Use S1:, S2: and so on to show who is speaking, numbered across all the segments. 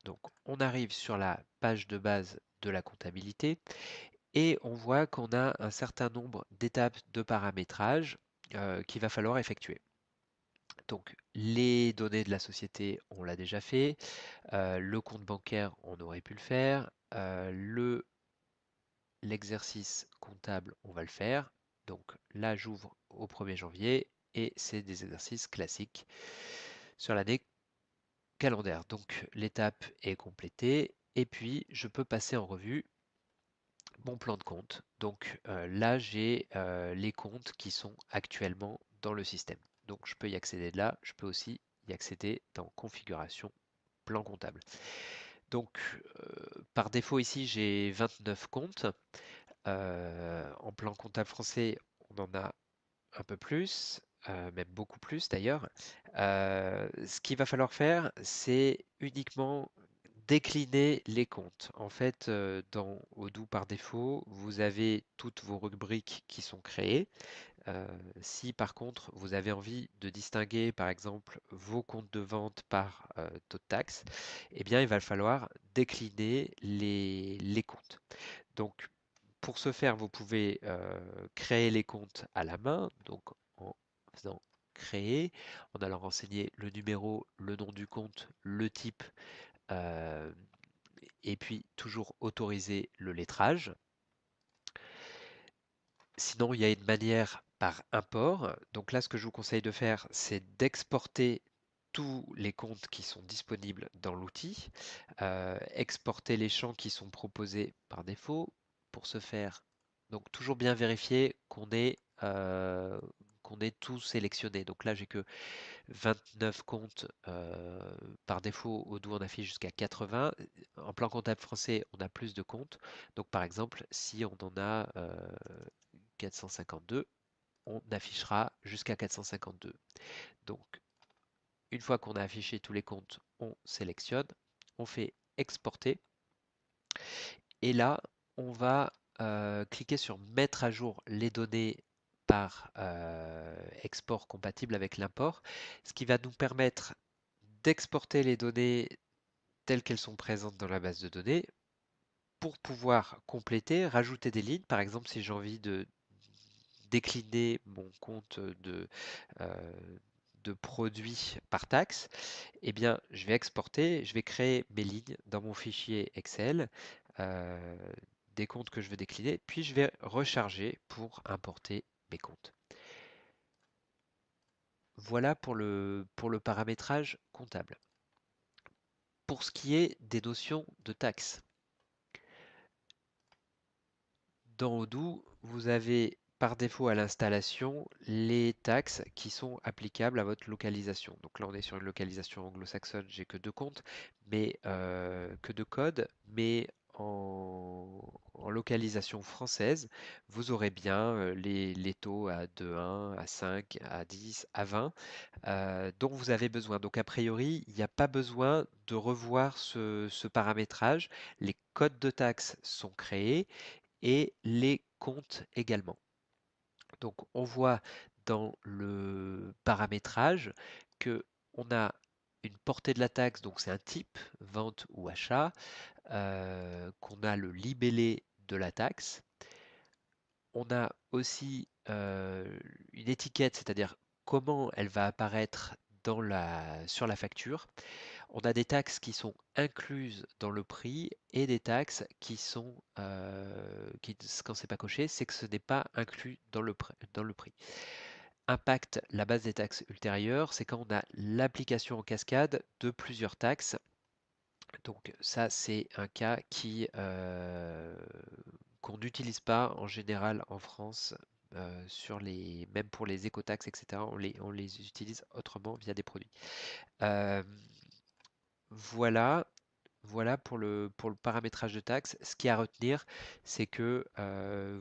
S1: Donc on arrive sur la page de base de la comptabilité et on voit qu'on a un certain nombre d'étapes de paramétrage qu'il va falloir effectuer. Donc les données de la société, on l'a déjà fait. Le compte bancaire, on aurait pu le faire. L'exercice comptable, on va le faire. Donc là, j'ouvre au 1er janvier et c'est des exercices classiques sur l'année calendaire. Donc l'étape est complétée et puis je peux passer en revue mon plan de compte. Donc là, j'ai les comptes qui sont actuellement dans le système. Donc je peux y accéder de là. Je peux aussi y accéder dans configuration plan comptable. Donc par défaut ici, j'ai 29 comptes. En plan comptable français, on en a un peu plus, même beaucoup plus d'ailleurs. Ce qu'il va falloir faire, c'est uniquement décliner les comptes. En fait, dans Odoo par défaut, vous avez toutes vos rubriques qui sont créées. Si par contre vous avez envie de distinguer par exemple vos comptes de vente par taux de taxe, eh bien il va falloir décliner les comptes. Donc pour ce faire, vous pouvez créer les comptes à la main, donc en faisant créer, en allant renseigner le numéro, le nom du compte, le type, euh, et puis toujours autoriser le lettrage. Sinon, il y a une manière par import. Donc là, ce que je vous conseille de faire, c'est d'exporter tous les comptes qui sont disponibles dans l'outil, exporter les champs qui sont proposés par défaut. Pour ce faire, donc toujours bien vérifier qu'on ait tout sélectionné. Donc là, j'ai que 29 comptes par défaut. Odoo on affiche jusqu'à 80. En plan comptable français, on a plus de comptes. Donc par exemple, si on en a 452, on affichera jusqu'à 452. Donc, une fois qu'on a affiché tous les comptes, on sélectionne, on fait exporter. Et là, on va cliquer sur mettre à jour les données par export compatible avec l'import, ce qui va nous permettre d'exporter les données telles qu'elles sont présentes dans la base de données pour pouvoir compléter, rajouter des lignes. Par exemple, si j'ai envie de décliner mon compte euh, de produits par taxe, eh bien, je vais exporter, je vais créer mes lignes dans mon fichier Excel, euh, des comptes que je veux décliner, puis je vais recharger pour importer mes comptes. Voilà pour le paramétrage comptable. Pour ce qui est des notions de taxes, dans Odoo, vous avez par défaut à l'installation les taxes qui sont applicables à votre localisation. Donc là, on est sur une localisation anglo-saxonne, j'ai que deux comptes, mais que deux codes, mais en localisation française, vous aurez bien les taux à 2,1, à 5, à 10, à 20 dont vous avez besoin. Donc a priori, il n'y a pas besoin de revoir ce paramétrage. Les codes de taxes sont créés et les comptes également. Donc on voit dans le paramétrage que on a une portée de la taxe, donc c'est un type, vente ou achat, qu'on a le libellé de la taxe. On a aussi une étiquette, c'est-à-dire comment elle va apparaître sur la facture. On a des taxes qui sont incluses dans le prix et des taxes qui sont, quand c'est pas coché, c'est que ce n'est pas inclus dans le prix. Impact la base des taxes ultérieures, c'est quand on a l'application en cascade de plusieurs taxes. Donc ça, c'est un cas qu'on n'utilise pas en général en France même pour les écotaxes, etc. On les utilise autrement via des produits. Euh, voilà, voilà pour le paramétrage de taxes. Ce qui est à retenir, c'est que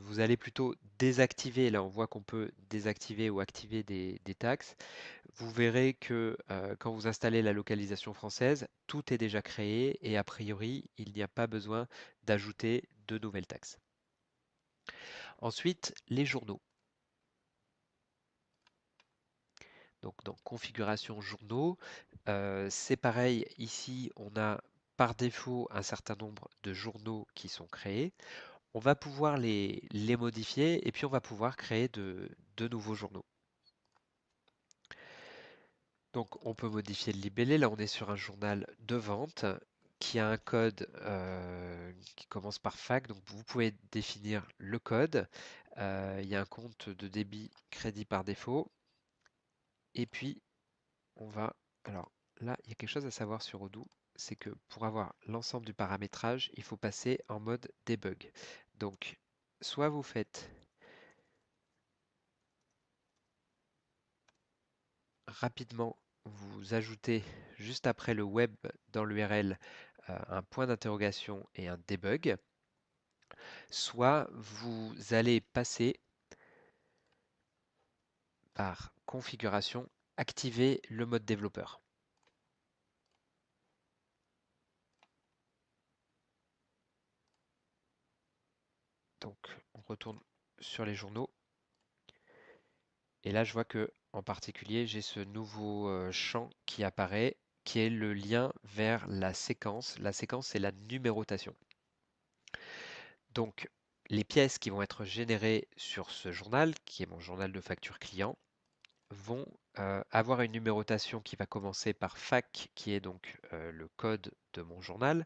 S1: vous allez plutôt désactiver, là on voit qu'on peut désactiver ou activer des taxes. Vous verrez que quand vous installez la localisation française, tout est déjà créé et a priori, il n'y a pas besoin d'ajouter de nouvelles taxes. Ensuite, les journaux. Donc dans configuration journaux, c'est pareil, ici on a par défaut un certain nombre de journaux qui sont créés. On va pouvoir les modifier et puis on va pouvoir créer de nouveaux journaux. Donc on peut modifier le libellé. Là, on est sur un journal de vente qui a un code qui commence par FAC. Donc vous pouvez définir le code. Il y a un compte de débit crédit par défaut. Et puis on va... Alors là, il y a quelque chose à savoir sur Odoo. C'est que pour avoir l'ensemble du paramétrage, il faut passer en mode debug. Donc soit vous faites rapidement, vous ajoutez juste après le web dans l'URL un point d'interrogation et un debug, soit vous allez passer par configuration, activer le mode développeur. Donc on retourne sur les journaux et là je vois que en particulier j'ai ce nouveau champ qui apparaît qui est le lien vers la séquence. La séquence c'est la numérotation. Donc, les pièces qui vont être générées sur ce journal, qui est mon journal de facture client, vont avoir une numérotation qui va commencer par FAC, qui est donc le code de mon journal,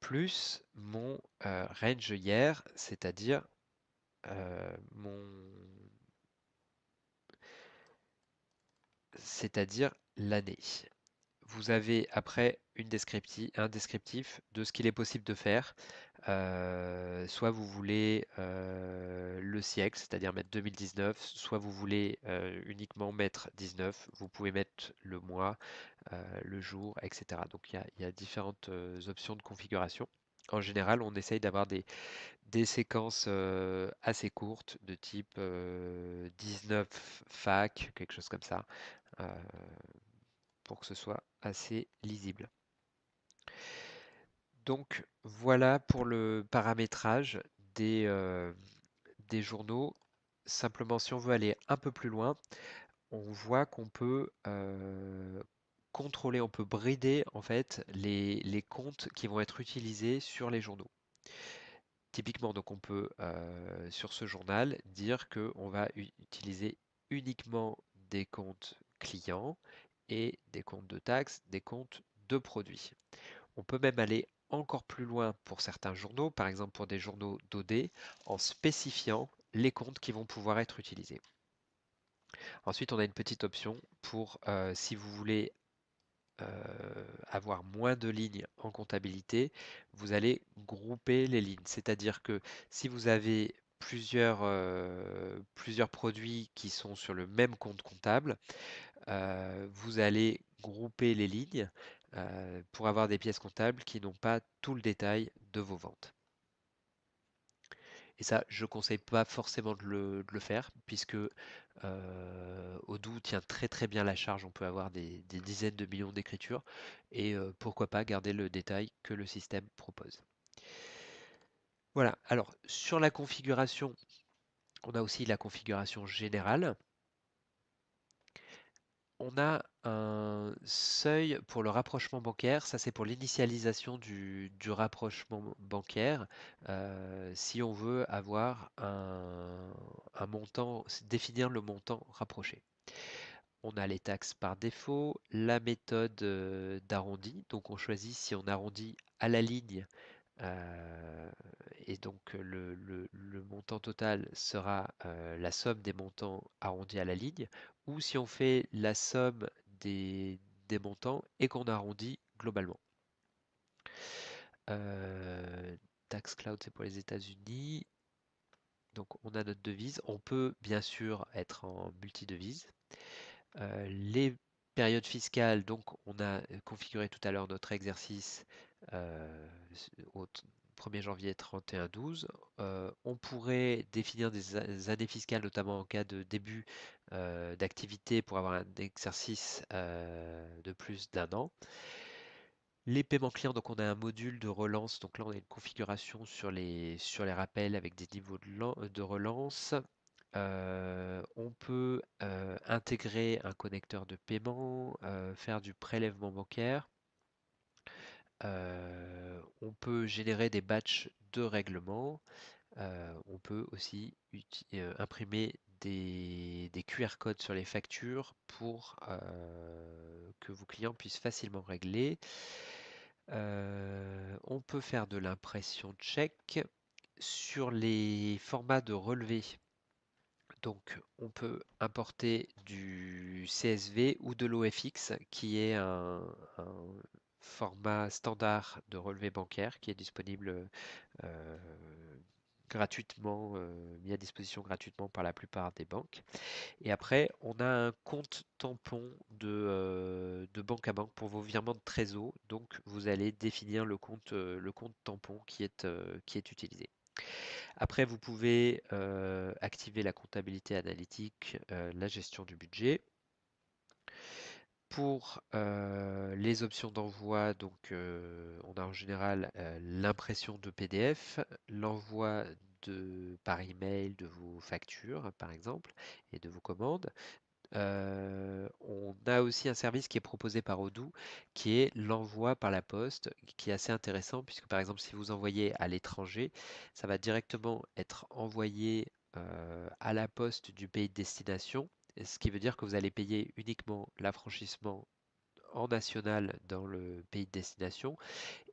S1: plus mon range year, c'est-à-dire mon, c'est-à-dire l'année. Vous avez après un descriptif de ce qu'il est possible de faire. Soit vous voulez le siècle, c'est-à-dire mettre 2019, soit vous voulez uniquement mettre 19, vous pouvez mettre le mois, le jour, etc. Donc il y a différentes options de configuration. En général, on essaye d'avoir des séquences assez courtes de type 19 fac, quelque chose comme ça, euh, pour que ce soit assez lisible. Donc voilà pour le paramétrage des journaux. Simplement, si on veut aller un peu plus loin, on voit qu'on peut contrôler, on peut brider en fait les comptes qui vont être utilisés sur les journaux. Typiquement, donc on peut sur ce journal dire qu'on va utiliser uniquement des comptes clients et des comptes de taxes, des comptes de produits. On peut même aller encore plus loin pour certains journaux, par exemple pour des journaux d'OD, en spécifiant les comptes qui vont pouvoir être utilisés. Ensuite, on a une petite option pour si vous voulez avoir moins de lignes en comptabilité, vous allez grouper les lignes. C'est-à-dire que si vous avez plusieurs produits qui sont sur le même compte comptable, vous allez grouper les lignes pour avoir des pièces comptables qui n'ont pas tout le détail de vos ventes. Et ça, je ne conseille pas forcément de le faire, puisque Odoo tient très très bien la charge. On peut avoir des dizaines de millions d'écritures, et pourquoi pas garder le détail que le système propose. Voilà, alors sur la configuration, on a aussi la configuration générale. On a un seuil pour le rapprochement bancaire, ça c'est pour l'initialisation du rapprochement bancaire. Si on veut avoir un montant, définir le montant rapproché. On a les taxes par défaut, la méthode d'arrondi, donc on choisit si on arrondit à la ligne euh, et donc le montant total sera la somme des montants arrondis à la ligne, ou si on fait la somme des montants et qu'on arrondit globalement. Euh, Tax Cloud, c'est pour les États-Unis. Donc on a notre devise. On peut bien sûr être en multidevise. Les périodes fiscales, donc on a configuré tout à l'heure notre exercice au 1er janvier 31-12. On pourrait définir des années fiscales, notamment en cas de début d'activité pour avoir un exercice de plus d'un an. Les paiements clients, donc on a un module de relance, donc là on a une configuration sur les rappels avec des niveaux de relance. On peut intégrer un connecteur de paiement, faire du prélèvement bancaire. On peut générer des batchs de règlements. On peut aussi imprimer des QR codes sur les factures pour que vos clients puissent facilement régler. On peut faire de l'impression check sur les formats de relevé. Donc, on peut importer du CSV ou de l'OFX, qui est un format standard de relevé bancaire qui est disponible euh, gratuitement, mis à disposition gratuitement par la plupart des banques. Et après, on a un compte tampon de banque à banque pour vos virements de trésor. Donc, vous allez définir le compte tampon qui est utilisé. Après, vous pouvez activer la comptabilité analytique, la gestion du budget. Pour les options d'envoi, donc on a en général l'impression de PDF, l'envoi par email de vos factures, par exemple, et de vos commandes. On a aussi un service qui est proposé par Odoo, qui est l'envoi par la poste, qui est assez intéressant puisque par exemple si vous envoyez à l'étranger, ça va directement être envoyé à la poste du pays de destination, ce qui veut dire que vous allez payer uniquement l'affranchissement en national dans le pays de destination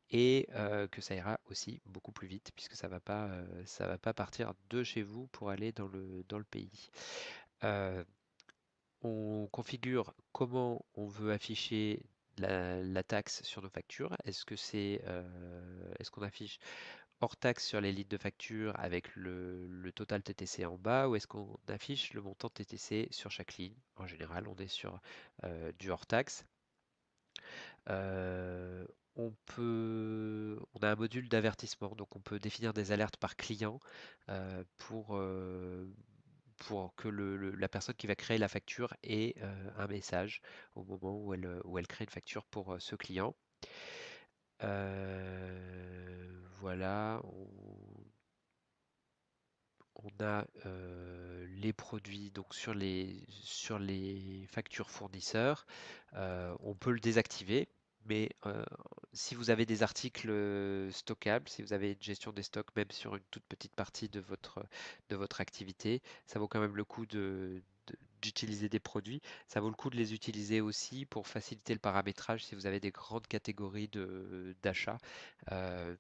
S1: et que ça ira aussi beaucoup plus vite puisque ça va pas partir de chez vous pour aller dans le pays. Euh, on configure comment on veut afficher la taxe sur nos factures. Est-ce qu'on affiche hors taxe sur les litres de facture avec le total TTC en bas ou est-ce qu'on affiche le montant TTC sur chaque ligne? En général, on est sur du hors taxe. Euh, on a un module d'avertissement, donc on peut définir des alertes par client pour que la personne qui va créer la facture ait un message au moment où elle crée une facture pour ce client. Voilà, on a les produits donc sur les factures fournisseurs. On peut le désactiver, mais si vous avez des articles stockables, si vous avez une gestion des stocks, même sur une toute petite partie de votre activité, ça vaut quand même le coup d'utiliser des produits. Ça vaut le coup de les utiliser aussi pour faciliter le paramétrage si vous avez des grandes catégories d'achats, euh,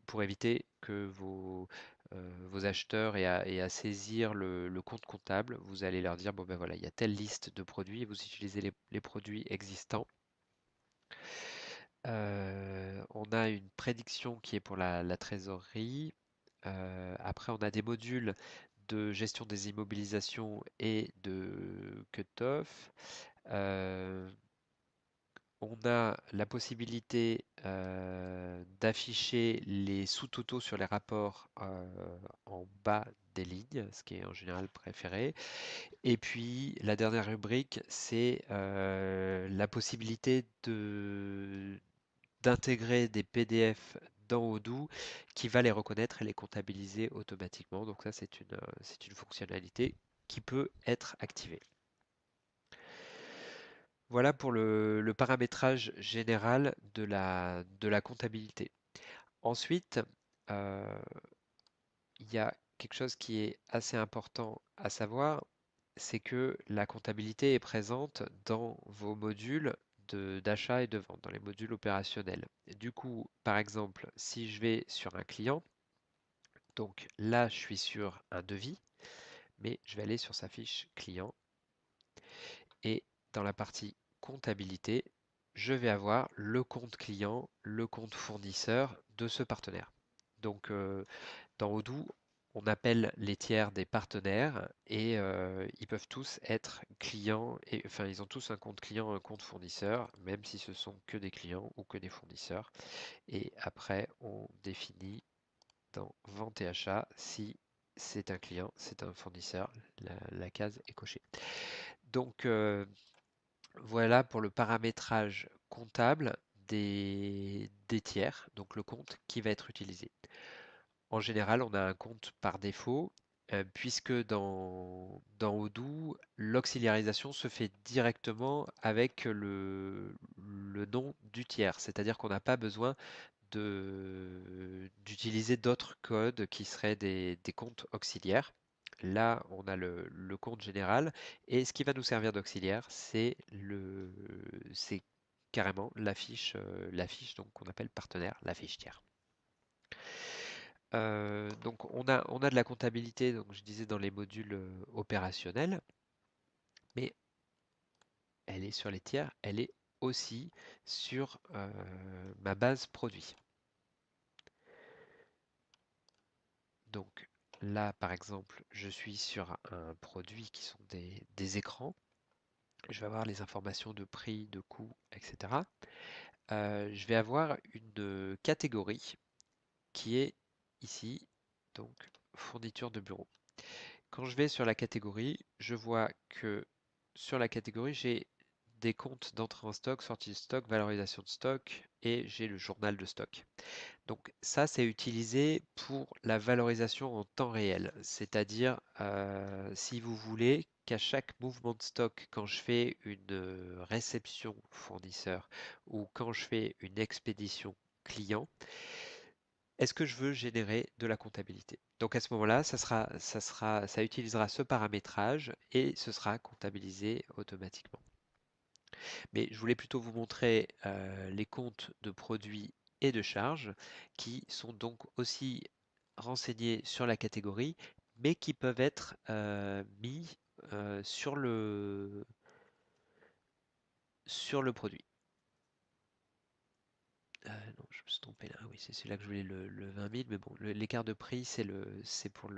S1: pour éviter que vos acheteurs aient à saisir le compte comptable. Vous allez leur dire, bon ben voilà, il y a telle liste de produits et vous utilisez les produits existants. On a une prédiction qui est pour la trésorerie. Après, on a des modules de gestion des immobilisations et de cut-off. Euh, on a la possibilité d'afficher les sous-totaux sur les rapports en bas des lignes, ce qui est en général préféré. Et puis la dernière rubrique, c'est la possibilité d'intégrer des PDF dans Odoo qui va les reconnaître et les comptabiliser automatiquement. Donc ça, c'est une fonctionnalité qui peut être activée. Voilà pour le paramétrage général de la comptabilité. Ensuite, euh, il y a quelque chose qui est assez important à savoir, c'est que la comptabilité est présente dans vos modules d'achat et de vente, dans les modules opérationnels. Du coup, par exemple, si je vais sur un client, donc là, je suis sur un devis, mais je vais aller sur sa fiche client et dans la partie comptabilité, je vais avoir le compte client, le compte fournisseur de ce partenaire. Donc dans Odoo, on appelle les tiers des partenaires et ils peuvent tous être clients et enfin ils ont tous un compte client, un compte fournisseur, même si ce sont que des clients ou que des fournisseurs. Et après, on définit dans vente et achat si c'est un client, c'est un fournisseur, la case est cochée. Donc voilà pour le paramétrage comptable des tiers, donc le compte qui va être utilisé. En général, on a un compte par défaut puisque dans Odoo, l'auxiliarisation se fait directement avec le nom du tiers, c'est-à-dire qu'on n'a pas besoin d'utiliser d'autres codes qui seraient des comptes auxiliaires. Là, on a le compte général et ce qui va nous servir d'auxiliaire, c'est carrément la fiche donc qu'on appelle partenaire, la fiche tiers. Donc on a de la comptabilité, donc je disais dans les modules opérationnels, mais elle est sur les tiers, elle est aussi sur ma base produit. Donc là, par exemple, je suis sur un produit qui sont des écrans. Je vais avoir les informations de prix, de coût, etc. Je vais avoir une catégorie qui est ici, donc fourniture de bureau. Quand je vais sur la catégorie, je vois que sur la catégorie, j'ai des comptes d'entrée en stock, sortie de stock, valorisation de stock et j'ai le journal de stock. Donc ça, c'est utilisé pour la valorisation en temps réel. C'est-à-dire, si vous voulez qu'à chaque mouvement de stock, quand je fais une réception fournisseur ou quand je fais une expédition client, est-ce que je veux générer de la comptabilité? Donc à ce moment-là, ça utilisera ce paramétrage et ce sera comptabilisé automatiquement. Mais je voulais plutôt vous montrer les comptes de produits et de charges qui sont donc aussi renseignés sur la catégorie, mais qui peuvent être mis sur le produit. Non, je me suis trompé là. Ah oui, c'est celui-là que je voulais le 20 000, mais bon, l'écart de prix, c'est pour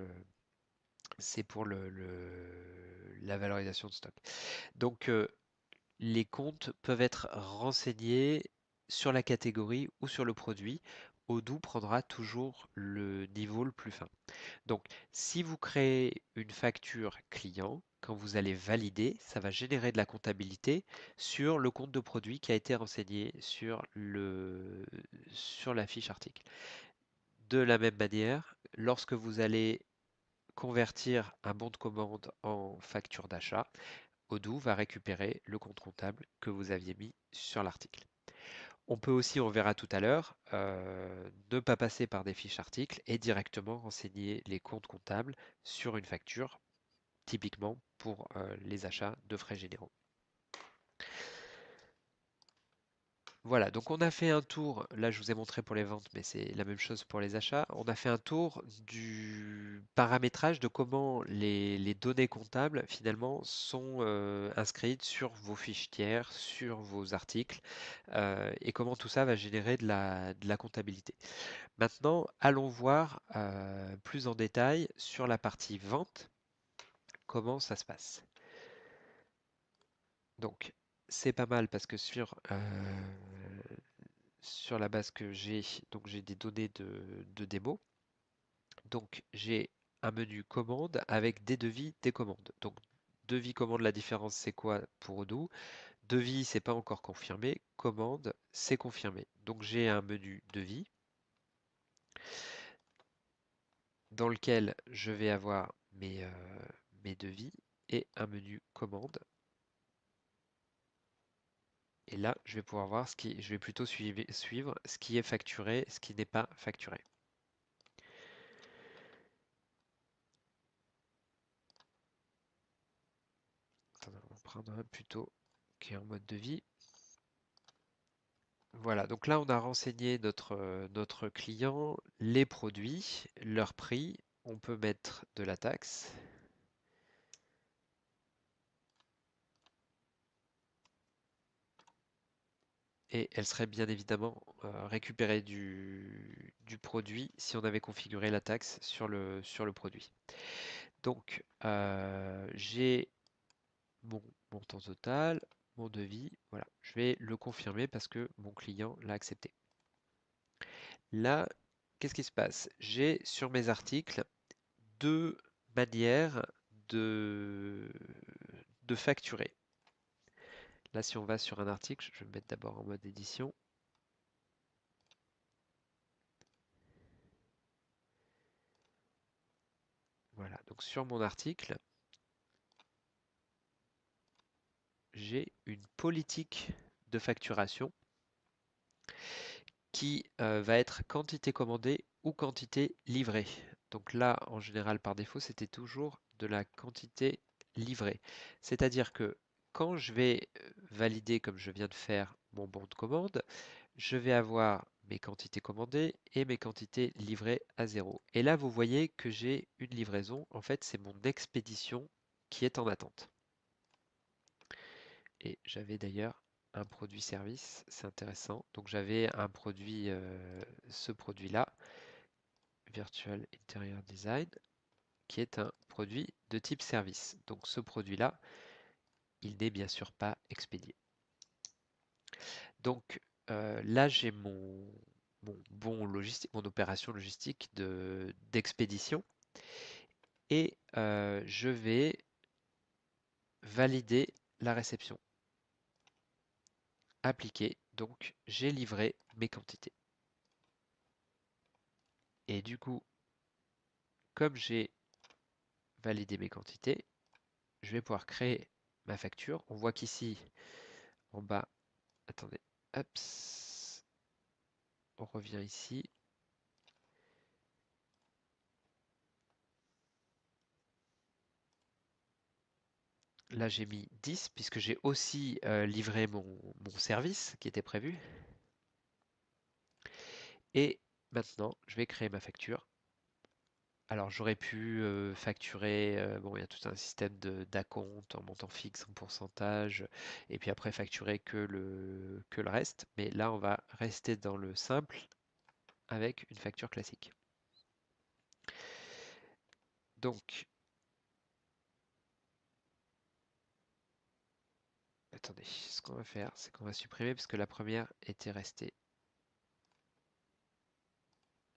S1: la valorisation de stock. Donc, les comptes peuvent être renseignés sur la catégorie ou sur le produit. Odoo prendra toujours le niveau le plus fin. Donc, si vous créez une facture client, quand vous allez valider, ça va générer de la comptabilité sur le compte de produit qui a été renseigné sur la fiche article. De la même manière, lorsque vous allez convertir un bon de commande en facture d'achat, Odoo va récupérer le compte comptable que vous aviez mis sur l'article. On peut aussi, on verra tout à l'heure, ne pas passer par des fiches articles et directement renseigner les comptes comptables sur une facture, typiquement pour les achats de frais généraux. Voilà, donc on a fait un tour, là je vous ai montré pour les ventes, mais c'est la même chose pour les achats. On a fait un tour du paramétrage de comment les données comptables finalement sont inscrites sur vos fiches tiers, sur vos articles, et comment tout ça va générer de la comptabilité. Maintenant, allons voir plus en détail sur la partie vente, comment ça se passe. Donc, c'est pas mal parce que sur la base que j'ai, donc j'ai des données de démo. Donc j'ai un menu commande avec des devis, des commandes. Donc devis, commande, la différence c'est quoi pour Odoo? Devis, c'est pas encore confirmé. Commande, c'est confirmé. Donc j'ai un menu devis dans lequel je vais avoir mes devis et un menu commande. Et là, je vais pouvoir voir je vais plutôt suivre ce qui est facturé, ce qui n'est pas facturé. Attendez, on va prendre un plutôt qui est en mode devis. Voilà, donc là on a renseigné notre client, les produits, leur prix. On peut mettre de la taxe. Et elle serait bien évidemment récupérée du produit si on avait configuré la taxe sur le produit. Donc j'ai mon montant total, mon devis, voilà. Je vais le confirmer parce que mon client l'a accepté. Là, qu'est-ce qui se passe? J'ai sur mes articles deux manières de, de facturer. Là, si on va sur un article, je vais me mettre d'abord en mode édition. Voilà, Voilà, donc sur mon article, j'ai une politique de facturation qui va être quantité commandée ou quantité livrée. Donc là, en général, par défaut, c'était toujours de la quantité livrée. C'est-à-dire que quand je vais valider, comme je viens de faire, mon bon de commande, je vais avoir mes quantités commandées et mes quantités livrées à zéro. Et là, vous voyez que j'ai une livraison. En fait, c'est mon expédition qui est en attente. Et j'avais d'ailleurs un produit service, c'est intéressant. Donc j'avais un produit, ce produit-là, Virtual Interior Design, qui est un produit de type service. Donc ce produit-là, il n'est bien sûr pas expédié. Donc là, j'ai mon bon logistique, mon opération logistique d'expédition et je vais valider la réception. Appliquer, donc j'ai livré mes quantités. Et du coup, comme j'ai validé mes quantités, je vais pouvoir créer ma facture. On voit qu'ici, en bas, attendez, hop, on revient ici. Là, j'ai mis 10 puisque j'ai aussi livré mon service qui était prévu. Et maintenant, je vais créer ma facture. Alors, j'aurais pu facturer, bon, il y a tout un système d'acompte en montant fixe, en pourcentage, et puis après facturer que le reste. Mais là, on va rester dans le simple avec une facture classique. Donc, attendez, ce qu'on va faire, c'est qu'on va supprimer parce que la première était restée.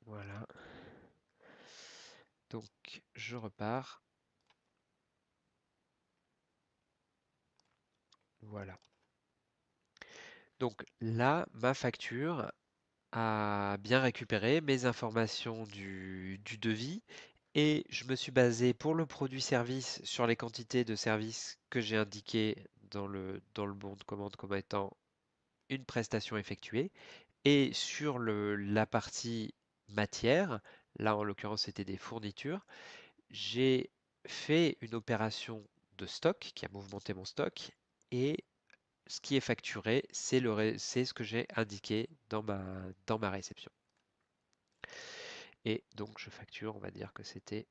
S1: Voilà. Donc, je repars. Voilà. Donc là, ma facture a bien récupéré mes informations du devis et je me suis basé pour le produit service sur les quantités de services que j'ai indiquées dans le bon de commande comme étant une prestation effectuée et sur la partie matière, là en l'occurrence c'était des fournitures, j'ai fait une opération de stock qui a mouvementé mon stock et ce qui est facturé, c'est ce que j'ai indiqué dans ma réception. Et donc je facture, on va dire que c'était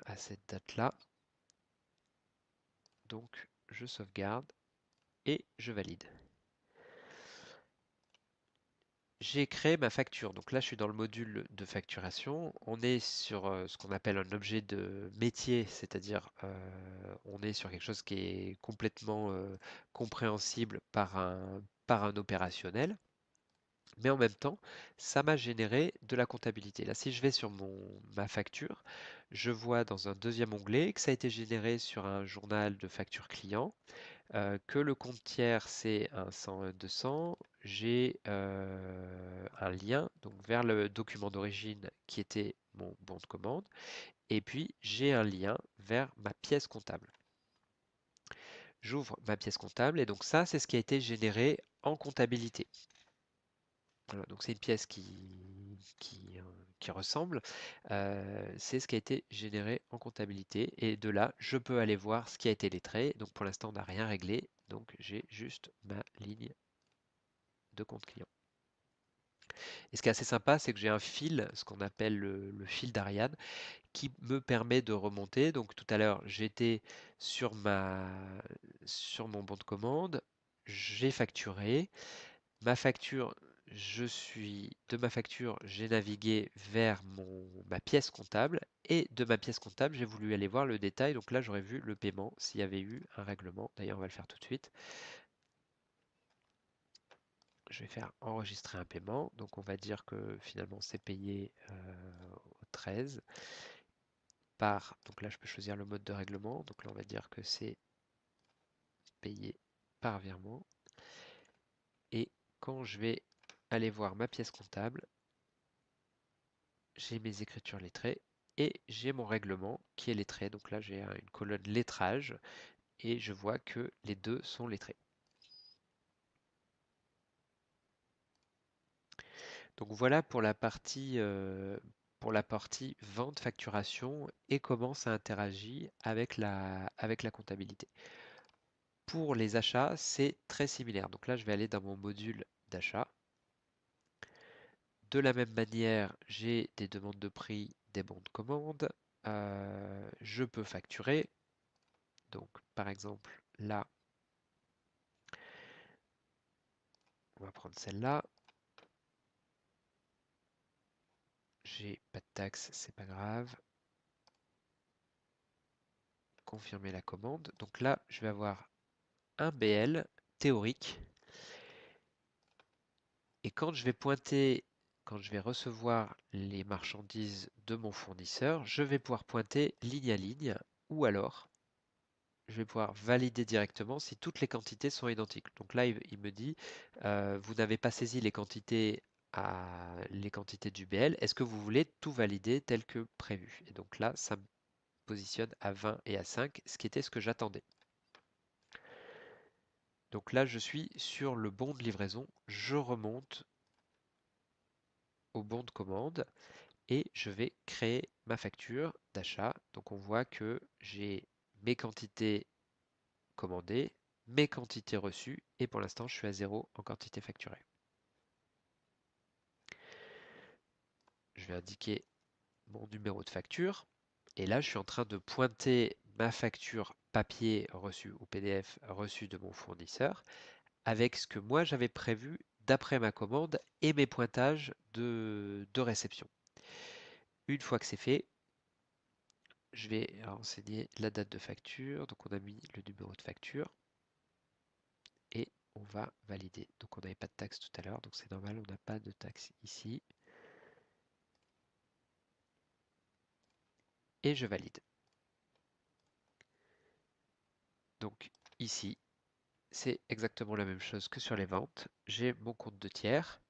S1: à cette date-là. Donc je sauvegarde et je valide. J'ai créé ma facture. Donc là, je suis dans le module de facturation. On est sur ce qu'on appelle un objet de métier, c'est-à-dire on est sur quelque chose qui est complètement compréhensible par un opérationnel. Mais en même temps, ça m'a généré de la comptabilité. Là, si je vais sur ma facture, je vois dans un deuxième onglet que ça a été généré sur un journal de facture client, que le compte tiers c'est un 100 200. J'ai un lien donc vers le document d'origine qui était mon bon de commande, et puis j'ai un lien vers ma pièce comptable. J'ouvre ma pièce comptable et donc ça, c'est ce qui a été généré en comptabilité. Voilà, donc c'est une pièce qui ressemble. C'est ce qui a été généré en comptabilité. Et de là, je peux aller voir ce qui a été lettré. Donc pour l'instant, on n'a rien réglé. Donc j'ai juste ma ligne de compte client. Et ce qui est assez sympa, c'est que j'ai un fil, ce qu'on appelle le fil d'Ariane, qui me permet de remonter. Donc tout à l'heure, j'étais sur sur mon bon de commande. J'ai facturé. Ma facture, de ma facture, j'ai navigué vers ma pièce comptable et de ma pièce comptable, j'ai voulu aller voir le détail. Donc là, j'aurais vu le paiement s'il y avait eu un règlement. D'ailleurs, on va le faire tout de suite. Je vais faire enregistrer un paiement. Donc on va dire que finalement, c'est payé au 13 par. Donc là, je peux choisir le mode de règlement. Donc là, on va dire que c'est payé par virement. Et quand je vais aller voir ma pièce comptable, j'ai mes écritures lettrées et j'ai mon règlement qui est lettré. Donc là, j'ai une colonne lettrage et je vois que les deux sont lettrés. Donc voilà pour la partie vente, facturation et comment ça interagit avec la comptabilité. Pour les achats, c'est très similaire. Donc là, je vais aller dans mon module d'achat. De la même manière, j'ai des demandes de prix, des bons de commande. Je peux facturer. Donc, par exemple, là, on va prendre celle-là. J'ai pas de taxe, c'est pas grave. Confirmer la commande. Donc là, je vais avoir un BL théorique. Et quand je vais pointer, quand je vais recevoir les marchandises de mon fournisseur, je vais pouvoir pointer ligne à ligne ou alors je vais pouvoir valider directement si toutes les quantités sont identiques. Donc là, il me dit, vous n'avez pas saisi les quantités du BL. Est-ce que vous voulez tout valider tel que prévu? Et donc là, ça me positionne à 20 et à 5, ce qui était ce que j'attendais. Donc là, je suis sur le bon de livraison. Je remonte au bon de commande et je vais créer ma facture d'achat. Donc on voit que j'ai mes quantités commandées, mes quantités reçues et pour l'instant je suis à 0 en quantité facturée. Je vais indiquer mon numéro de facture et là je suis en train de pointer ma facture papier reçue ou PDF reçue de mon fournisseur avec ce que moi j'avais prévu d'après ma commande et mes pointages de réception. Une fois que c'est fait, je vais renseigner la date de facture. Donc on a mis le numéro de facture et on va valider. Donc on n'avait pas de taxe tout à l'heure, donc c'est normal, on n'a pas de taxe ici. Et je valide. Donc ici, c'est exactement la même chose que sur les ventes. J'ai mon compte de tiers,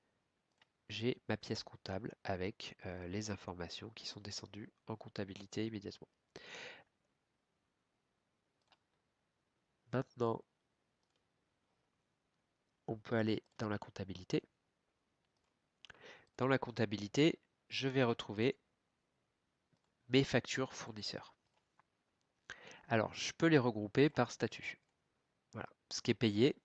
S1: j'ai ma pièce comptable avec les informations qui sont descendues en comptabilité immédiatement. Maintenant, on peut aller dans la comptabilité. Dans la comptabilité, je vais retrouver mes factures fournisseurs. Alors, je peux les regrouper par statut. Voilà, ce qui est payé,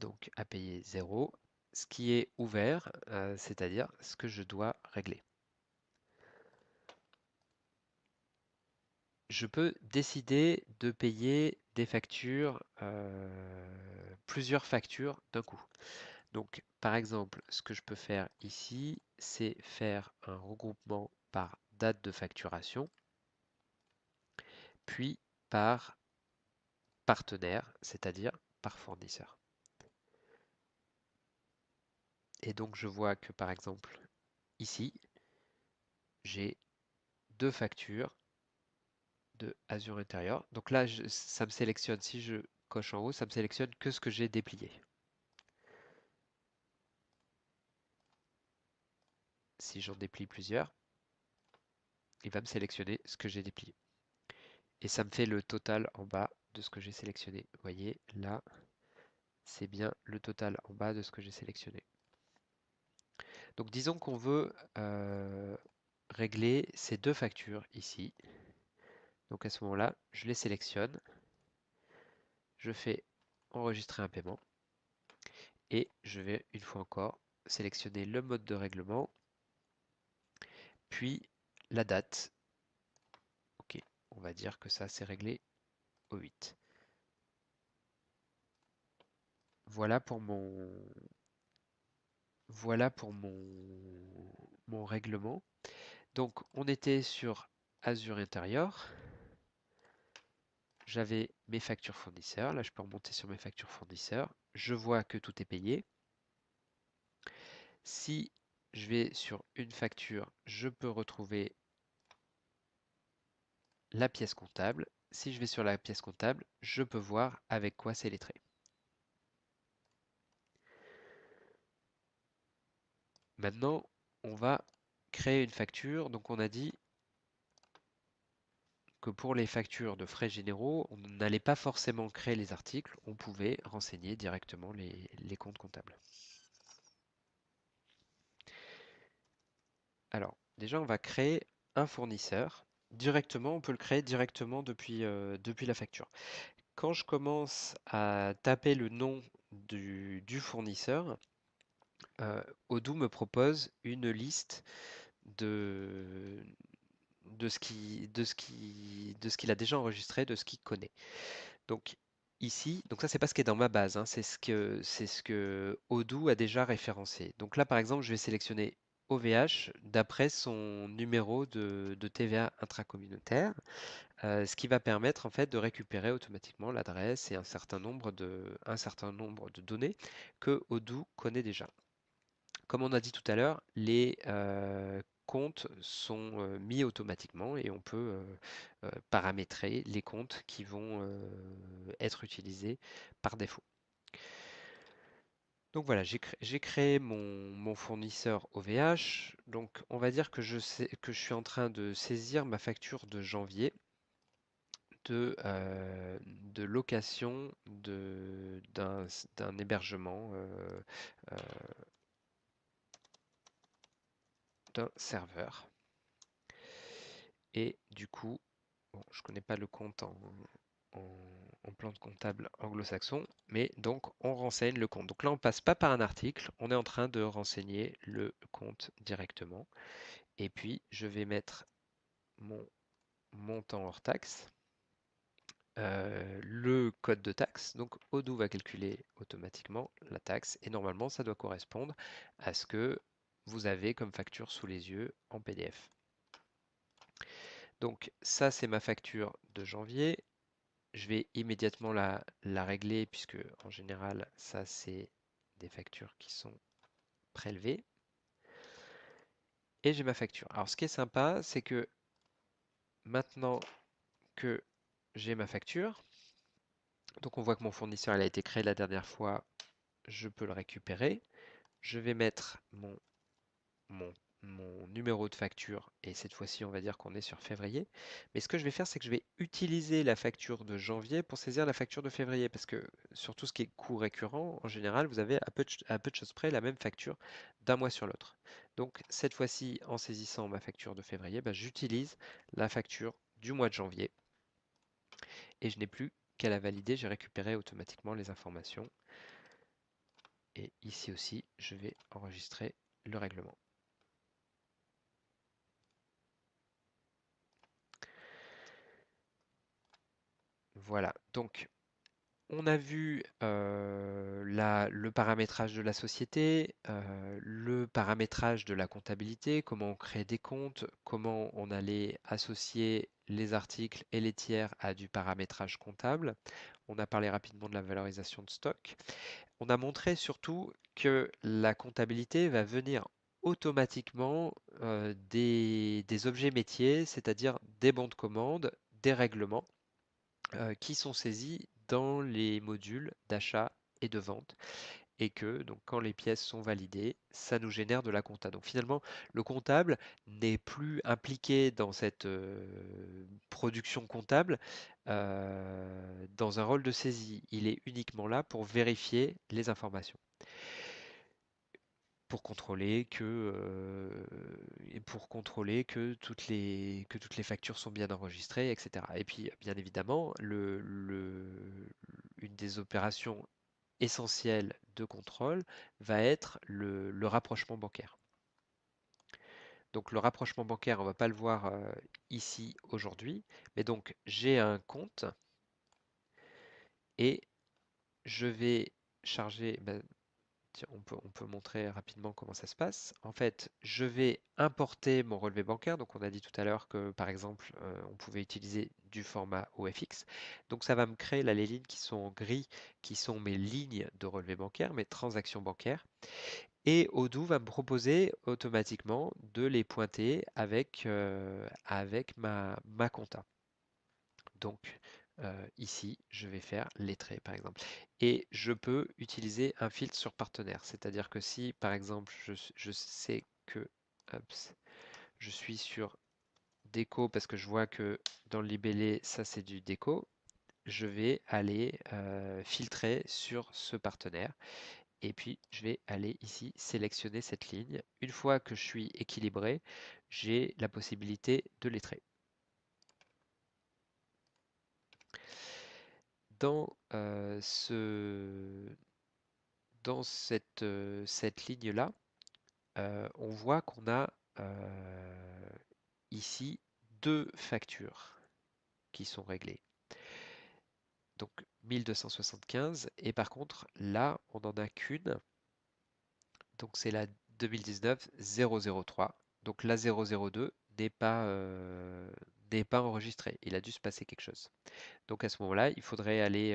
S1: donc à payer 0, ce qui est ouvert, c'est-à-dire ce que je dois régler. Je peux décider de payer des factures, plusieurs factures d'un coup. Donc, par exemple, ce que je peux faire ici, c'est faire un regroupement par date de facturation, puis par partenaire, c'est-à-dire par fournisseur. Et donc, je vois que, par exemple, ici, j'ai deux factures de Azure Intérieur. Donc là, ça me sélectionne, si je coche en haut, ça me sélectionne que ce que j'ai déplié. Si j'en déplie plusieurs, il va me sélectionner ce que j'ai déplié. Et ça me fait le total en bas de ce que j'ai sélectionné. Vous voyez, là, c'est bien le total en bas de ce que j'ai sélectionné. Donc disons qu'on veut régler ces deux factures ici. Donc à ce moment-là, je les sélectionne. Je fais enregistrer un paiement. Et je vais, une fois encore, sélectionner le mode de règlement, puis la date. Ok, on va dire que ça c'est réglé au 8. Voilà pour mon règlement. Donc on était sur Azure Intérieur. J'avais mes factures fournisseurs. Là, je peux remonter sur mes factures fournisseurs. Je vois que tout est payé. Si je vais sur une facture, je peux retrouver la pièce comptable. Si je vais sur la pièce comptable, je peux voir avec quoi c'est lettré. Maintenant, on va créer une facture. Donc on a dit que pour les factures de frais généraux, on n'allait pas forcément créer les articles, on pouvait renseigner directement les comptes comptables. Alors, déjà, on va créer un fournisseur. Directement, on peut le créer directement depuis la facture. Quand je commence à taper le nom du fournisseur, Odoo me propose une liste de, de ce qu'il a déjà enregistré, de ce qu'il connaît. Donc ici, donc ça c'est pas ce qui est dans ma base, hein, c'est ce que Odoo a déjà référencé. Donc là par exemple, je vais sélectionner OVH d'après son numéro de TVA intracommunautaire, ce qui va permettre en fait de récupérer automatiquement l'adresse et un certain nombre de données que Odoo connaît déjà. Comme on a dit tout à l'heure, les comptes sont mis automatiquement et on peut paramétrer les comptes qui vont être utilisés par défaut. Donc voilà, j'ai créé mon fournisseur OVH. Donc on va dire que que je suis en train de saisir ma facture de janvier de location d'un hébergement euh, d'un serveur. Et du coup, bon, je ne connais pas le compte en plan de comptable anglo-saxon, mais donc on renseigne le compte. Donc là, on passe pas par un article, on est en train de renseigner le compte directement. Et puis, je vais mettre mon montant hors taxe, le code de taxe. Donc Odoo va calculer automatiquement la taxe et normalement, ça doit correspondre à ce que vous avez comme facture sous les yeux en PDF. Donc ça, c'est ma facture de janvier. Je vais immédiatement la régler puisque en général, ça, c'est des factures qui sont prélevées. Et j'ai ma facture. Alors, ce qui est sympa, c'est que maintenant que j'ai ma facture, donc on voit que mon fournisseur elle a été créé la dernière fois, je peux le récupérer. Je vais mettre mon, mon numéro de facture et cette fois-ci on va dire qu'on est sur février. Mais ce que je vais faire c'est que je vais utiliser la facture de janvier pour saisir la facture de février parce que sur tout ce qui est coût récurrent, en général vous avez à peu de choses près la même facture d'un mois sur l'autre. Donc cette fois-ci en saisissant ma facture de février, bah, j'utilise la facture du mois de janvier et je n'ai plus qu'à la valider, j'ai récupéré automatiquement les informations. Et ici aussi, je vais enregistrer le règlement. Voilà, donc on a vu le paramétrage de la société, le paramétrage de la comptabilité, comment on crée des comptes, comment on allait associer les articles et les tiers à du paramétrage comptable. On a parlé rapidement de la valorisation de stock. On a montré surtout que la comptabilité va venir automatiquement des objets métiers, c'est-à-dire des bons de commande, des règlements qui sont saisis dans les modules d'achat et de vente et que donc quand les pièces sont validées, ça nous génère de la compta. Donc finalement, le comptable n'est plus impliqué dans cette production comptable dans un rôle de saisie. Il est uniquement là pour vérifier les informations. Et pour contrôler que toutes les factures sont bien enregistrées, etc. Et puis, bien évidemment, une des opérations essentielles de contrôle va être le rapprochement bancaire. Donc, le rapprochement bancaire, on ne va pas le voir ici aujourd'hui, mais donc j'ai un compte et je vais charger, ben, tiens, on peut montrer rapidement comment ça se passe. En fait, je vais importer mon relevé bancaire. Donc, on a dit tout à l'heure que, par exemple, on pouvait utiliser du format OFX. Donc, ça va me créer là les lignes qui sont en gris, qui sont mes lignes de relevé bancaire, mes transactions bancaires. Et Odoo va me proposer automatiquement de les pointer avec ma compta. Donc ici, je vais faire lettré par exemple. Et je peux utiliser un filtre sur partenaire. C'est-à-dire que si par exemple je sais que je suis sur déco parce que je vois que dans le libellé, ça c'est du déco. Je vais aller filtrer sur ce partenaire et puis je vais aller ici sélectionner cette ligne. Une fois que je suis équilibré, j'ai la possibilité de lettrer. Dans, dans cette ligne-là, on voit qu'on a ici deux factures qui sont réglées. Donc 1275 et par contre là on n'en a qu'une, donc c'est la 2019-003. Donc la 002 n'est pas enregistrée, il a dû se passer quelque chose. Donc à ce moment-là, il faudrait aller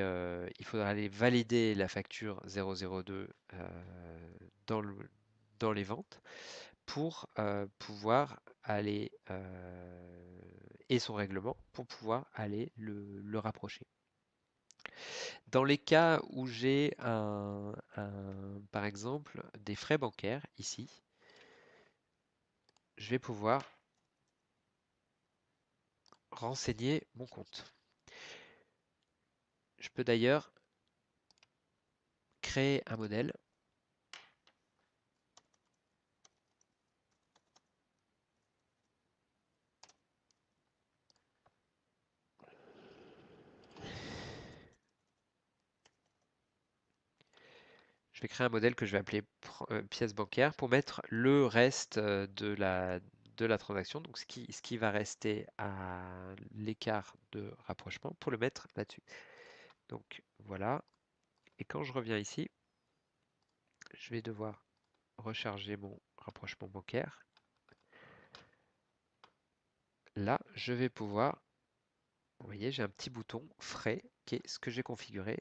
S1: valider la facture 002 dans dans les ventes pour pouvoir aller et son règlement pour pouvoir aller le rapprocher. Dans les cas où j'ai par exemple des frais bancaires ici, je vais pouvoir renseigner mon compte. Je peux d'ailleurs créer un modèle. Je vais créer un modèle que je vais appeler pièce bancaire pour mettre le reste de la transaction, donc ce qui va rester à l'écart de rapprochement pour le mettre là-dessus. Donc voilà. Et quand je reviens ici, je vais devoir recharger mon rapprochement bancaire. Là, je vais pouvoir, vous voyez, j'ai un petit bouton frais qui est ce que j'ai configuré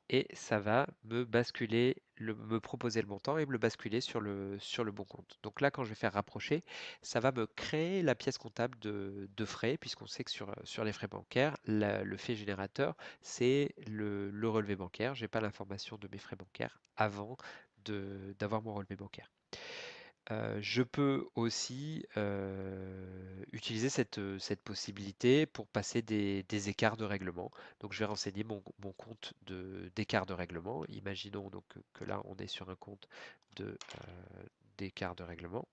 S1: et ça va me basculer, me proposer le montant et me le basculer sur le bon compte. Donc là, quand je vais faire rapprocher, ça va me créer la pièce comptable de frais, puisqu'on sait que sur les frais bancaires, le fait générateur, c'est le relevé bancaire. Je n'ai pas l'information de mes frais bancaires avant d'avoir mon relevé bancaire. Je peux aussi utiliser cette possibilité pour passer des écarts de règlement. Donc je vais renseigner mon compte d'écart de règlement. Imaginons donc que là on est sur un compte d'écart de règlement.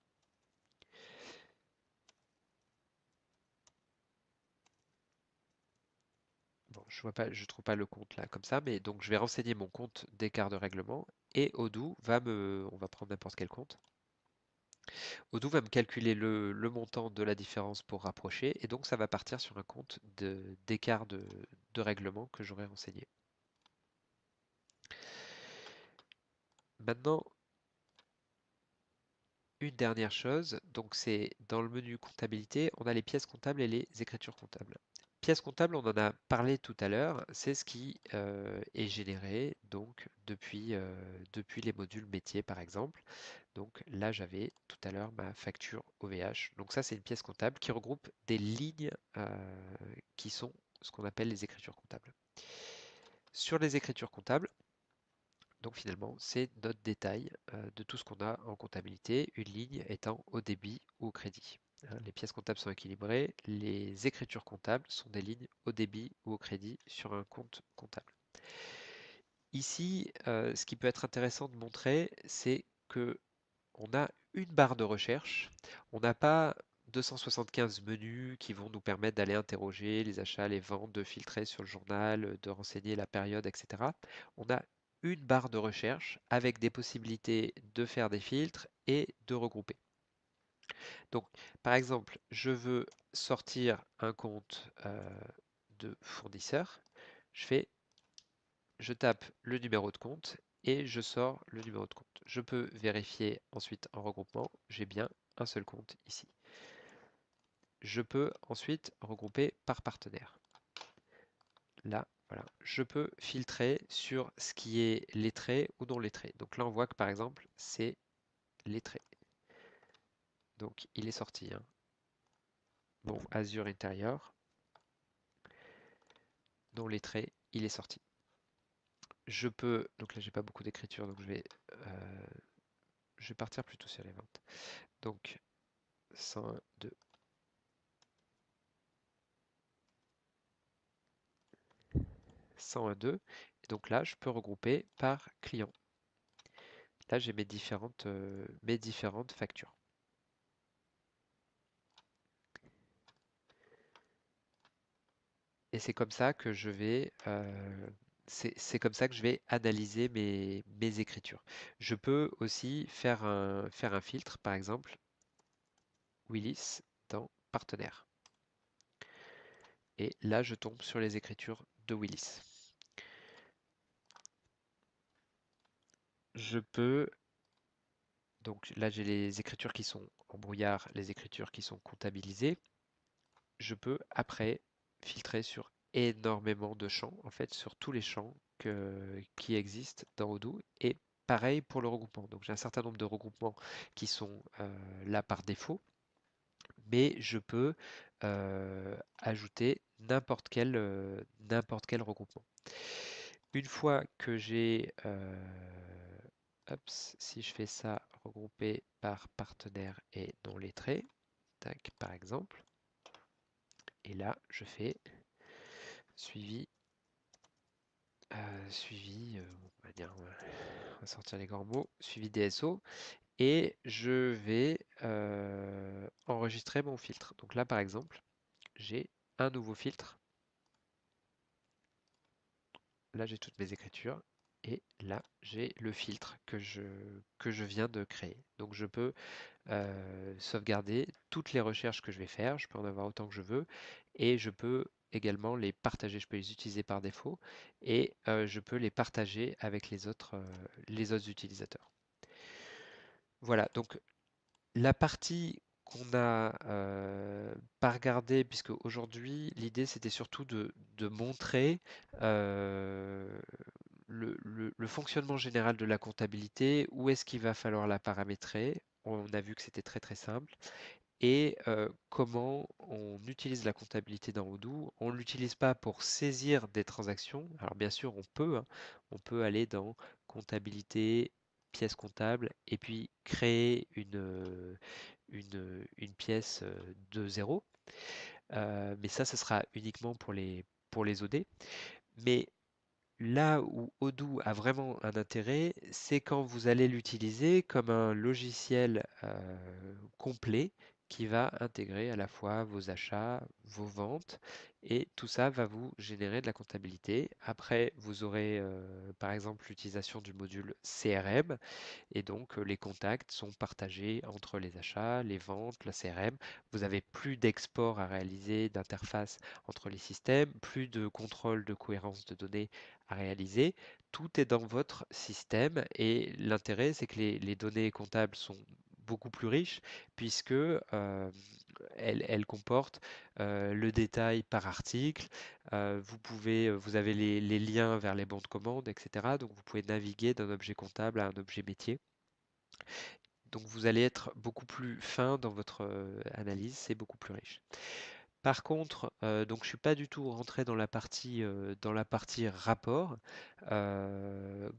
S1: Bon, je trouve pas le compte là comme ça, mais donc je vais renseigner mon compte d'écart de règlement et Odoo on va prendre n'importe quel compte. Odoo va me calculer le montant de la différence pour rapprocher et donc ça va partir sur un compte d'écart de règlement que j'aurai renseigné. Maintenant, une dernière chose, donc c'est dans le menu comptabilité, on a les pièces comptables et les écritures comptables. Pièces comptables, on en a parlé tout à l'heure, c'est ce qui est généré donc depuis les modules métiers par exemple. Donc là, j'avais tout à l'heure ma facture OVH. Donc ça, c'est une pièce comptable qui regroupe des lignes qui sont ce qu'on appelle les écritures comptables. Sur les écritures comptables, donc finalement, c'est notre détail de tout ce qu'on a en comptabilité, une ligne étant au débit ou au crédit. Hein, les pièces comptables sont équilibrées, les écritures comptables sont des lignes au débit ou au crédit sur un compte comptable. Ici, ce qui peut être intéressant de montrer, c'est que on a une barre de recherche. On n'a pas 275 menus qui vont nous permettre d'aller interroger les achats, les ventes, de filtrer sur le journal, de renseigner la période, etc. On a une barre de recherche avec des possibilités de faire des filtres et de regrouper. Donc, par exemple, je veux sortir un compte de fournisseur. Je tape le numéro de compte et je sors le numéro de compte. Je peux vérifier ensuite en regroupement, j'ai bien un seul compte ici. Je peux ensuite regrouper par partenaire. Là, voilà. Je peux filtrer sur ce qui est lettré ou non lettré. Donc là, on voit que par exemple, c'est lettré. Donc il est sorti. Hein. Bon, Azure intérieur, non lettré, il est sorti. Je peux, donc là j'ai pas beaucoup d'écriture, donc je vais partir plutôt sur les ventes. Donc 101, 2, 101.2. Et donc là, je peux regrouper par client. Là, j'ai mes différentes factures. Et c'est comme ça que je vais, c'est comme ça que je vais analyser mes écritures. Je peux aussi faire un filtre, par exemple, Willis dans partenaire. Et là, je tombe sur les écritures de Willis. Je peux, donc là, j'ai les écritures qui sont en brouillard, les écritures qui sont comptabilisées. Je peux après filtrer sur énormément de champs, en fait, sur tous les champs qui existent dans Odoo. Et pareil pour le regroupement. Donc j'ai un certain nombre de regroupements qui sont là par défaut, mais je peux ajouter n'importe quel regroupement. Une fois que j'ai, hop, si je fais ça, regroupé par partenaire et non lettré, tac, par exemple, et là je fais suivi, on va dire, on va sortir les grands mots, suivi DSO, et je vais enregistrer mon filtre. Donc là, par exemple, j'ai un nouveau filtre. Là, j'ai toutes mes écritures. Et là, j'ai le filtre que je viens de créer. Donc, je peux sauvegarder toutes les recherches que je vais faire. Je peux en avoir autant que je veux. Et je peux également les partager. Je peux les utiliser par défaut. Et je peux les partager avec les autres utilisateurs. Voilà, donc la partie qu'on a pas regardée, puisque aujourd'hui l'idée c'était surtout de montrer le fonctionnement général de la comptabilité, où est-ce qu'il va falloir la paramétrer. On a vu que c'était très très simple. Et comment on utilise la comptabilité dans Odoo. On ne l'utilise pas pour saisir des transactions. Alors bien sûr, on peut aller dans comptabilité, pièce comptable, et puis créer une pièce de zéro. Mais ça, ce sera uniquement pour les OD. Mais là où Odoo a vraiment un intérêt, c'est quand vous allez l'utiliser comme un logiciel complet qui va intégrer à la fois vos achats, vos ventes, et tout ça va vous générer de la comptabilité. Après, vous aurez par exemple l'utilisation du module CRM, et donc les contacts sont partagés entre les achats, les ventes, la CRM. Vous n'avez plus d'export à réaliser, d'interface entre les systèmes, plus de contrôle de cohérence de données à réaliser. Tout est dans votre système et l'intérêt, c'est que les données comptables sont beaucoup plus riches puisque elles comportent le détail par article. Vous avez les liens vers les bons de commande, etc. Donc vous pouvez naviguer d'un objet comptable à un objet métier. Donc vous allez être beaucoup plus fin dans votre analyse, c'est beaucoup plus riche. Par contre, donc je suis pas du tout rentré dans la partie rapport.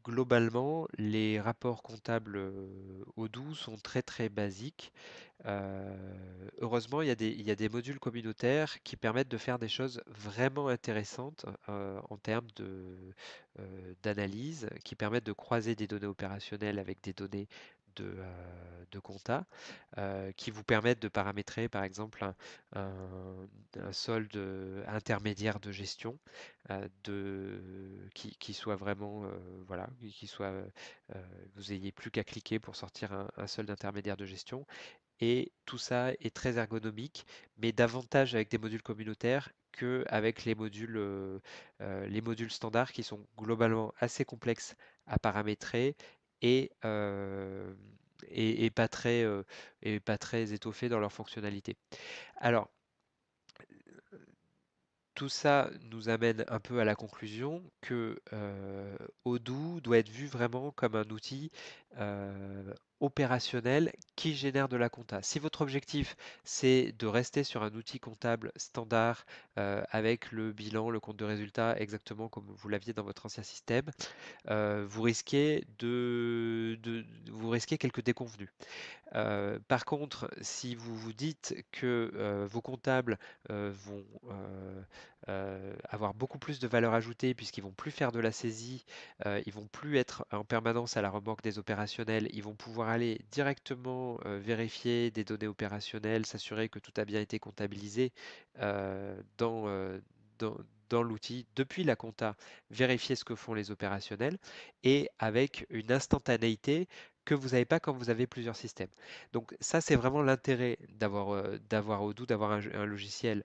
S1: Globalement, les rapports comptables Odoo sont très très basiques. Heureusement, il y a des modules communautaires qui permettent de faire des choses vraiment intéressantes en termes d'analyse, qui permettent de croiser des données opérationnelles avec des données de compta, qui vous permettent de paramétrer par exemple un solde intermédiaire de gestion qui soit vraiment voilà, qui soit vous ayez plus qu'à cliquer pour sortir un solde intermédiaire de gestion. Et tout ça est très ergonomique, mais davantage avec des modules communautaires qu'avec les modules standards qui sont globalement assez complexes à paramétrer et, euh, et pas très étoffés dans leurs fonctionnalités. Alors, tout ça nous amène un peu à la conclusion que Odoo doit être vu vraiment comme un outil opérationnel qui génère de la compta. Si votre objectif c'est de rester sur un outil comptable standard avec le bilan, le compte de résultat exactement comme vous l'aviez dans votre ancien système, vous risquez quelques déconvenus. Par contre, si vous vous dites que vos comptables vont avoir beaucoup plus de valeur ajoutée puisqu'ils vont plus faire de la saisie, ils vont plus être en permanence à la remorque des opérationnels, ils vont pouvoir aller directement vérifier des données opérationnelles, s'assurer que tout a bien été comptabilisé dans, dans l'outil depuis la compta, vérifier ce que font les opérationnels et avec une instantanéité que vous n'avez pas quand vous avez plusieurs systèmes. Donc ça, c'est vraiment l'intérêt d'avoir Odoo, d'avoir un logiciel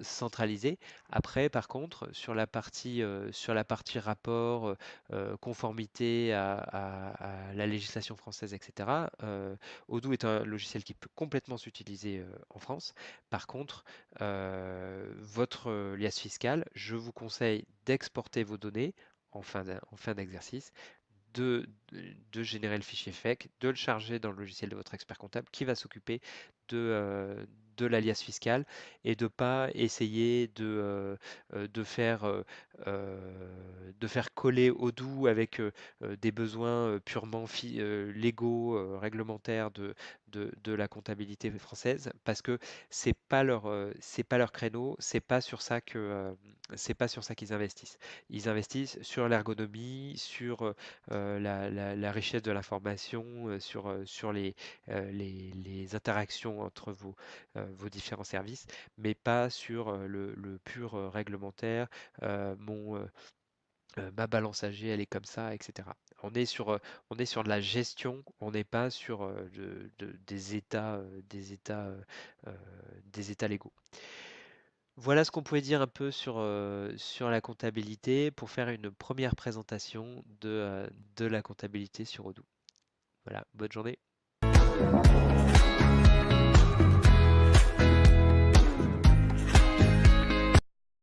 S1: centralisé. Après, par contre, sur la partie rapport, conformité à la législation française, etc., Odoo est un logiciel qui peut complètement s'utiliser en France. Par contre, votre liasse fiscale, je vous conseille d'exporter vos données en fin d'exercice de générer le fichier FEC, de le charger dans le logiciel de votre expert comptable qui va s'occuper de l'alias fiscal et de pas essayer de faire coller Odoo avec des besoins purement légaux, réglementaires de la comptabilité française parce que c'est pas leur créneau, c'est pas sur ça qu'ils investissent. Ils investissent sur l'ergonomie, sur la richesse de l'information, sur les interactions entre vos différents services, mais pas sur le pur réglementaire. Ma balance AG, elle est comme ça, etc. On est sur de la gestion, on n'est pas sur euh, des états légaux. Voilà ce qu'on pouvait dire un peu sur la comptabilité pour faire une première présentation de la comptabilité sur Odoo. Voilà, bonne journée.